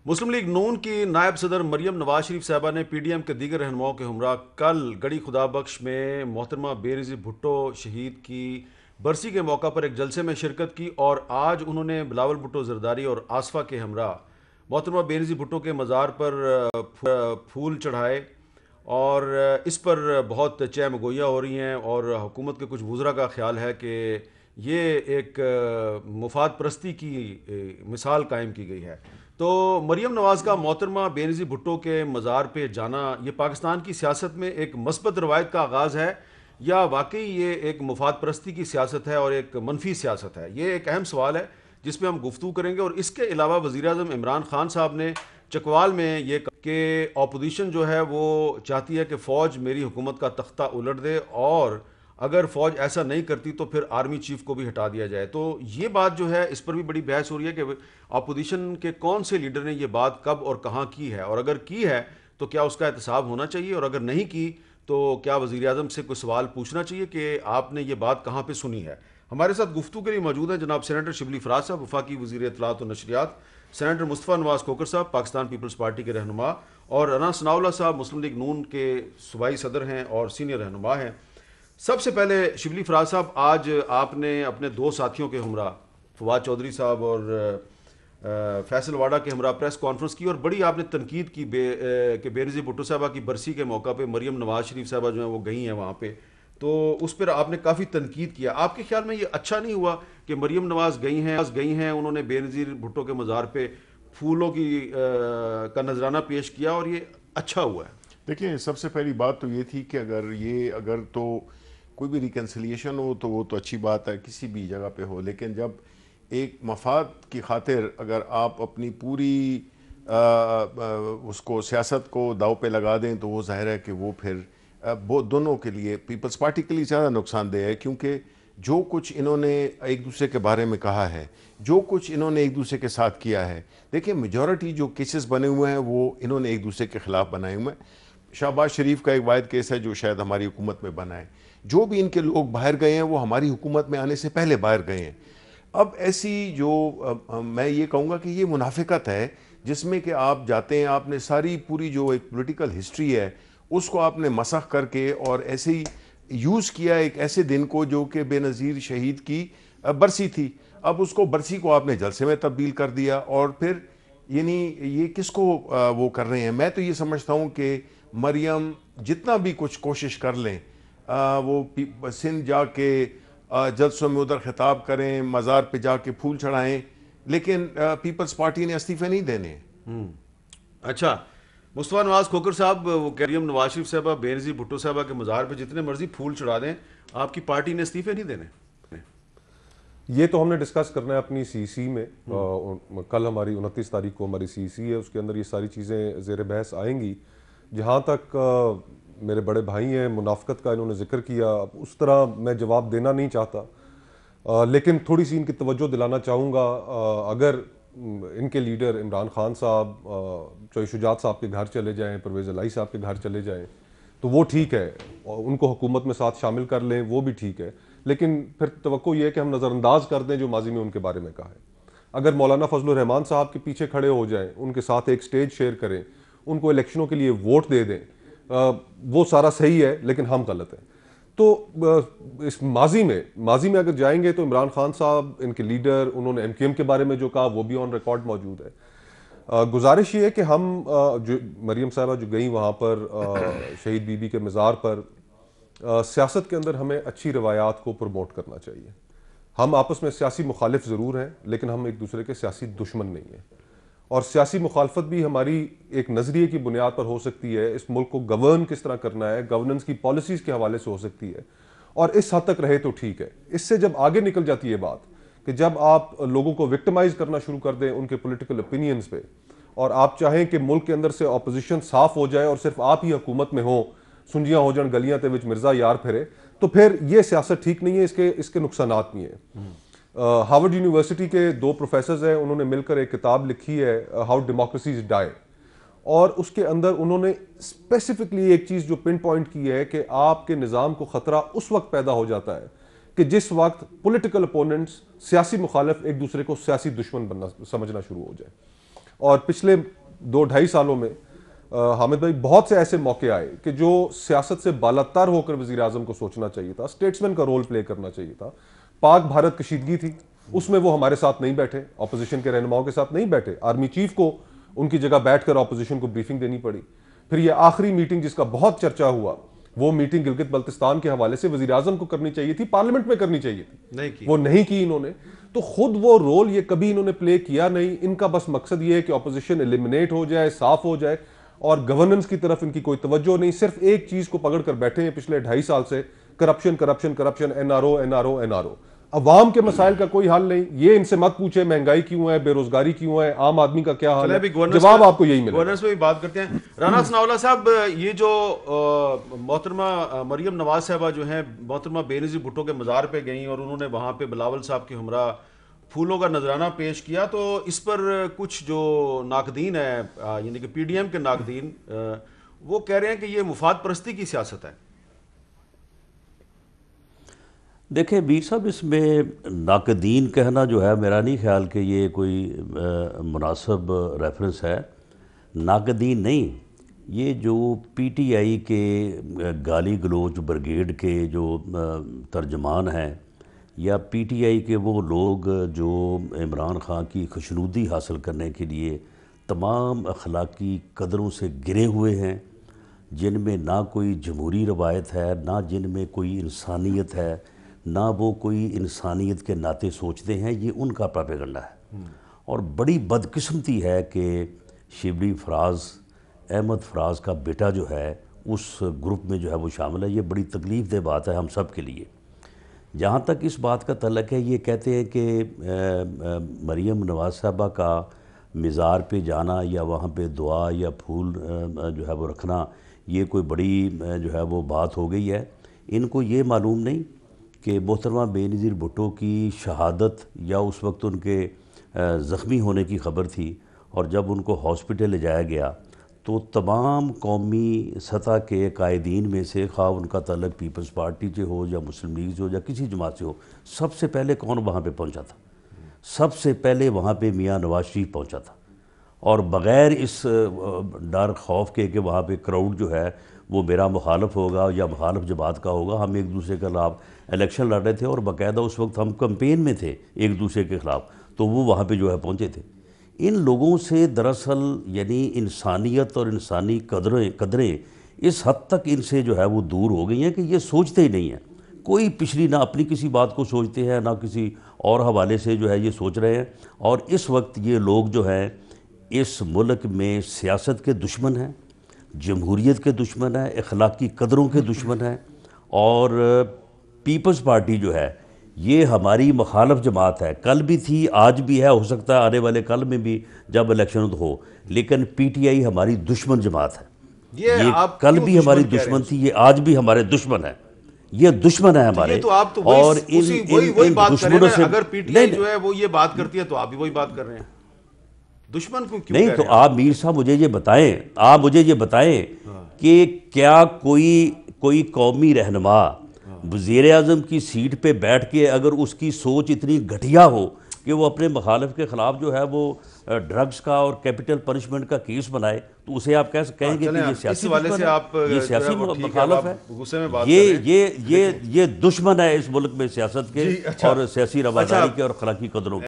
मुस्लिम league नून की नायब सदर मरियम नवाज शरीफ साहबा ने पीडीएम के दीगर रहनुमाओं के हमरा कल गढ़ी खुदाबख्श में मोहतरमा बेनज़ीर भुट्टो शहीद की बरसी के मौका पर एक जलसे में शिरकत की और आज उन्होंने बिलावल भुट्टो जरदारी और आसफा के हमरा मोहतरमा बेनज़ीर भुट्टो के मज़ार पर फूल चढ़ाए और इस पर बहुत चहमगोइयाँ हो रही हैं और हुकूमत के कुछ वज़रा का ख्याल है कि ये एक मुफाद परस्ती की मिसाल कायम की गई है। तो मरियम नवाज का मोहतरमा बेनज़ीर भुट्टो के मज़ार पे जाना ये पाकिस्तान की सियासत में एक मस्बत रवायत का आगाज़ है या वाकई ये एक मुफाद परस्ती की सियासत है और एक मनफी सियासत है? ये एक अहम सवाल है जिस पे हम गुफ्तगू करेंगे। और इसके अलावा वज़ीर आज़म इमरान खान साहब ने चकवाल में ये कि अपोजिशन जो है वो चाहती है कि फ़ौज मेरी हुकूमत का तख्ता उलट दे और अगर फ़ौज ऐसा नहीं करती तो फिर आर्मी चीफ को भी हटा दिया जाए। तो ये बात जो है इस पर भी बड़ी बहस हो रही है कि अपोजिशन के कौन से लीडर ने ये बात कब और कहाँ की है, और अगर की है तो क्या उसका एहतसाब होना चाहिए, और अगर नहीं की तो क्या वज़ीर आज़म से कोई सवाल पूछना चाहिए कि आपने ये बात कहाँ पर सुनी है। हमारे साथ गुफ्तगू के लिए मौजूद हैं जनाब सेनेटर शिबली फराज साहब, वफाकी वज़ीर इत्तलात और नशरियात, सेनेटर मुस्तफ़ा नवाज खोकर साहब पाकिस्तान पीपल्स पार्टी के रहनुमा, और अना सनाउल्लाह साहब मुस्लिम लीग नून के सूबाई सदर हैं और सीनियर रहनुमा हैं। सबसे पहले शिबली फराज साहब, आज आपने अपने दो साथियों के हमरा फवाद चौधरी साहब और फैसल वाडा के हमरा प्रेस कॉन्फ्रेंस की और बड़ी आपने तनकीद की कि बेनज़ीर भुट्टो साहबा की बरसी के मौका पे मरियम नवाज शरीफ साहबा जो है वो गई हैं वहाँ पे, तो उस पर आपने काफ़ी तनकीद किया। आपके ख्याल में ये अच्छा नहीं हुआ कि मरियम नवाज गई हैं उन्होंने बेनज़ीर भुट्टो के मज़ार पे फूलों की का नजराना पेश किया और ये अच्छा हुआ है? देखिए, सबसे पहली बात तो ये थी कि अगर तो कोई भी रिकन्सिलिएशन हो तो वो तो अच्छी बात है, किसी भी जगह पे हो, लेकिन जब एक मफाद की खातिर अगर आप अपनी पूरी उसको सियासत को दाव पे लगा दें तो वो ज़ाहिर है कि वो फिर वो दोनों के लिए, पीपल्स पार्टी के लिए ज़्यादा नुकसानदेह है, क्योंकि जो कुछ इन्होंने एक दूसरे के बारे में कहा है, जो कुछ इन्होंने एक दूसरे के साथ किया है, देखिए मेजॉरिटी जो केसेस बने हुए हैं वो इन्होंने एक दूसरे के ख़िलाफ़ बनाए हुए हैं। शहबाज शरीफ का एक वाहिद केस है जो शायद हमारी हुकूमत में बना है। जो भी इनके लोग बाहर गए हैं वो हमारी हुकूमत में आने से पहले बाहर गए हैं। अब ऐसी जो मैं ये कहूँगा कि ये मुनाफिकत है जिसमें कि आप जाते हैं, आपने सारी पूरी जो एक पॉलिटिकल हिस्ट्री है उसको आपने मसख करके और ऐसे ही यूज़ किया एक ऐसे दिन को जो कि बेनज़ीर शहीद की बरसी थी। अब उसको बरसी को आपने जलसे में तब्दील कर दिया और फिर यानी ये किसको वो कर रहे हैं। मैं तो ये समझता हूँ कि मरियम जितना भी कुछ कोशिश कर लें, वो सिंध जाके जलसों में उधर खिताब करें, मज़ार पे जाके फूल चढ़ाएं, लेकिन पीपल्स पार्टी ने इस्तीफ़े नहीं देने। अच्छा, मुस्तफ़ा नवाज खोकर साहब, वो मरियम नवाज शरीफ साहबा बेनज़ीर भुट्टो साहबा के मज़ार पे जितने मर्जी फूल चढ़ा दें, आपकी पार्टी ने इस्तीफ़े नहीं देने? ये तो हमने डिस्कस करना है अपनी सीसी में। कल हमारी 29 तारीख को हमारी सीसी है, उसके अंदर ये सारी चीज़ें ज़ेर बहस आएंगी। जहाँ तक मेरे बड़े भाई हैं, मुनाफ़कत का इन्होंने जिक्र किया, उस तरह मैं जवाब देना नहीं चाहता, लेकिन थोड़ी सी इनकी तवज्जो दिलाना चाहूँगा। अगर इनके लीडर इमरान खान साहब चौधरी शुजात साहब के घर चले जाएँ, परवेज़ इलाही साहब के घर चले जाएँ तो वो ठीक है, और उनको हुकूमत में साथ शामिल कर लें वो भी ठीक है, लेकिन फिर तवक्को ये है कि हम नज़रअंदाज कर दें जो माजी में उनके बारे में कहा है। अगर मौलाना फजलुर रहमान साहब के पीछे खड़े हो जाएं, उनके साथ एक स्टेज शेयर करें, उनको इलेक्शनों के लिए वोट दे दें, वो सारा सही है, लेकिन हम गलत हैं। तो इस माजी में अगर जाएंगे तो इमरान खान साहब इनके लीडर, उन्होंने MQM के बारे में जो कहा वो भी ऑन रिकॉर्ड मौजूद है। गुजारिश ये है कि हम जो मरियम साहबा जो गई वहाँ पर शहीद बीबी के मज़ार पर, सियासत के अंदर हमें अच्छी रवायात को प्रमोट करना चाहिए। हम आपस में सियासी मुखालिफ ज़रूर हैं, लेकिन हम एक दूसरे के सियासी दुश्मन नहीं हैं। और सियासी मुखालफत भी हमारी एक नज़रिए की बुनियाद पर हो सकती है, इस मुल्क को गवर्न किस तरह करना है, गवर्नेंस की पॉलिसीज़ के हवाले से हो सकती है, और इस हद तक रहे तो ठीक है। इससे जब आगे निकल जाती है बात कि जब आप लोगों को विक्टिमाइज करना शुरू कर दें उनके पॉलिटिकल ओपिनियंस पे, और आप चाहें कि मुल्क के अंदर से ऑपोजिशन साफ हो जाए और सिर्फ आप ही हुकूमत में हो, सुंजियां हो जान गलियां ते विच मिर्जा यार फिरे, तो फिर ये सियासत ठीक नहीं है। इसके नुकसानात भी हैं। हार्वर्ड यूनिवर्सिटी के 2 प्रोफेसर्स हैं, उन्होंने मिलकर एक किताब लिखी है हाउ डेमोक्रेसीज डाई, और उसके अंदर उन्होंने स्पेसिफिकली एक चीज़ जो पिन पॉइंट की है कि आपके निज़ाम को ख़तरा उस वक्त पैदा हो जाता है कि जिस वक्त पॉलिटिकल अपोनेंट्स, सियासी मुखालिफ एक दूसरे को सियासी दुश्मन बनना समझना शुरू हो जाए। और पिछले 2-2.5 सालों में हामिद भाई बहुत से ऐसे मौके आए कि जो सियासत से बालातर होकर वजीर आजम को सोचना चाहिए था, स्टेट्समैन का रोल प्ले करना चाहिए था। पाक भारत कशीदगी थी, उसमें वो हमारे साथ नहीं बैठे, ऑपोजिशन के रहनुमाओं के साथ नहीं बैठे, आर्मी चीफ को उनकी जगह बैठकर ऑपोजिशन को ब्रीफिंग देनी पड़ी। फिर ये आखिरी मीटिंग जिसका बहुत चर्चा हुआ, वो मीटिंग गिलगित बल्तिस्तान के हवाले से वजीर आजम को करनी चाहिए थी, पार्लियामेंट में करनी चाहिए थी, नहीं की। वो नहीं की इन्होंने। तो खुद वो रोल ये कभी इन्होंने प्ले किया नहीं। इनका बस मकसद ये है कि ऑपोजिशन एलिमिनेट हो जाए, साफ हो जाए, और गवर्नेंस की तरफ इनकी कोई तवज्जो नहीं। सिर्फ एक चीज को पकड़ कर बैठे हैं पिछले 2.5 साल से, corruption corruption corruption, NRO NRO NRO. अवाम के मसाइल का कोई हल नहीं। ये इनसे मत पूछे महंगाई क्यों है, बेरोजगारी क्यों है, आम आदमी का क्या हाल है, जवाब आपको यही मिलेगा। गवर्नेंस में भी बात करते हैं। राना सनाउल्लाह साहब, ये जो मोहतरमा मरियम नवाज साहबा जो हैं मोहतरमा बेनज़ीर भुट्टो के मज़ार पे गई और उन्होंने वहाँ पे बिलावल साहब के हमरा फूलों का नजराना पेश किया, तो इस पर कुछ जो नाकदीन है, यानी कि पीडीएम के नाकदीन, वो कह रहे हैं कि ये मुफाद परस्ती की सियासत है। देखिए मीर साहब, इसमें नाकदीन कहना जो है, मेरा नहीं ख्याल कि ये कोई मुनासिब रेफरेंस है। नाकदीन नहीं, ये जो पीटीआई के गाली गलोच ब्रिगेड के जो तर्जमान हैं, या पीटीआई के वो लोग जो इमरान खान की खुशनुदी हासिल करने के लिए तमाम अखलाकी कदरों से गिरे हुए हैं, जिनमें ना कोई जमहूरी रवायत है, ना जिनमें कोई इंसानियत है, ना वो कोई इंसानियत के नाते सोचते हैं, ये उनका प्रोपेगेंडा है। और बड़ी बदकिस्मती है कि शिबली फराज, अहमद फराज का बेटा जो है उस ग्रुप में जो है वो शामिल है। ये बड़ी तकलीफ़ दह बात है हम सब के लिए। जहाँ तक इस बात का तल्लक है, ये कहते हैं कि मरियम नवाज साहबा का मज़ार पे जाना या वहाँ पे दुआ या फूल जो है वो रखना, ये कोई बड़ी जो है वो बात हो गई है। इनको ये मालूम नहीं कि मोहतरमा बेनज़ीर भुट्टो की शहादत या उस वक्त उनके ज़ख्मी होने की ख़बर थी, और जब उनको हॉस्पिटल ले जाया गया तो तमाम कौमी सतह के कायदीन में से, खा उनका तल्लक पीपल्स पार्टी से हो या मुस्लिम लीग से हो या किसी जमात से हो, सबसे पहले कौन वहाँ पे पहुँचा था? सबसे पहले वहाँ पे मियाँ नवाज शरीफ पहुँचा था। और बग़ैर इस डर खौफ के कि वहाँ पे क्राउड जो है वो मेरा मुखालफ होगा या मुखालफ जमात का होगा, हम एक दूसरे के खिलाफ इलेक्शन लड़ रहे थे और बाकायदा उस वक्त हम कैंपेन में थे एक दूसरे के ख़िलाफ़, तो वो वहाँ पे जो है पहुँचे थे। इन लोगों से दरअसल यानी इंसानियत और इंसानी कदरें इस हद तक इनसे जो है वो दूर हो गई हैं कि ये सोचते ही नहीं हैं। कोई पिछली ना अपनी किसी बात को सोचते हैं, ना किसी और हवाले से जो है ये सोच रहे हैं। और इस वक्त ये लोग जो हैं इस मुल्क में सियासत के दुश्मन हैं, जमहूरियत के दुश्मन हैं, अखलाकी कदरों के दुश्मन हैं। और पीपल्स पार्टी जो है ये हमारी मुखालफ जमात है, कल भी थी, आज भी है, हो सकता है आने वाले कल में भी जब इलेक्शन हो। लेकिन पीटीआई हमारी दुश्मन जमात है। ये कल भी हमारी दुश्मन थी, ये आज भी हमारे दुश्मन है। ये दुश्मन है हमारे। तो आप तो और इन दुश्मनों से, अगर पीटीआई जो है वो ये बात करती है तो आप भी वही बात कर रहे हैं। दुश्मन क्यों नहीं? तो आप मीर साहब मुझे ये बताएं, आप मुझे ये बताएं कि क्या कोई कौमी रहनुमा वज़ीर आज़म की सीट पे बैठ के अगर उसकी सोच इतनी घटिया हो कि वो अपने मुखालिफ के ख़िलाफ़ जो है वो ड्रग्स का और कैपिटल पनिशमेंट का केस बनाए, तो उसे आप कहेंगे कि ये सियासी मुखालिफ है? ये दुश्मन है इस मुल्क में सियासत के और सियासी रवादारी के और अखलाकी कदरों के।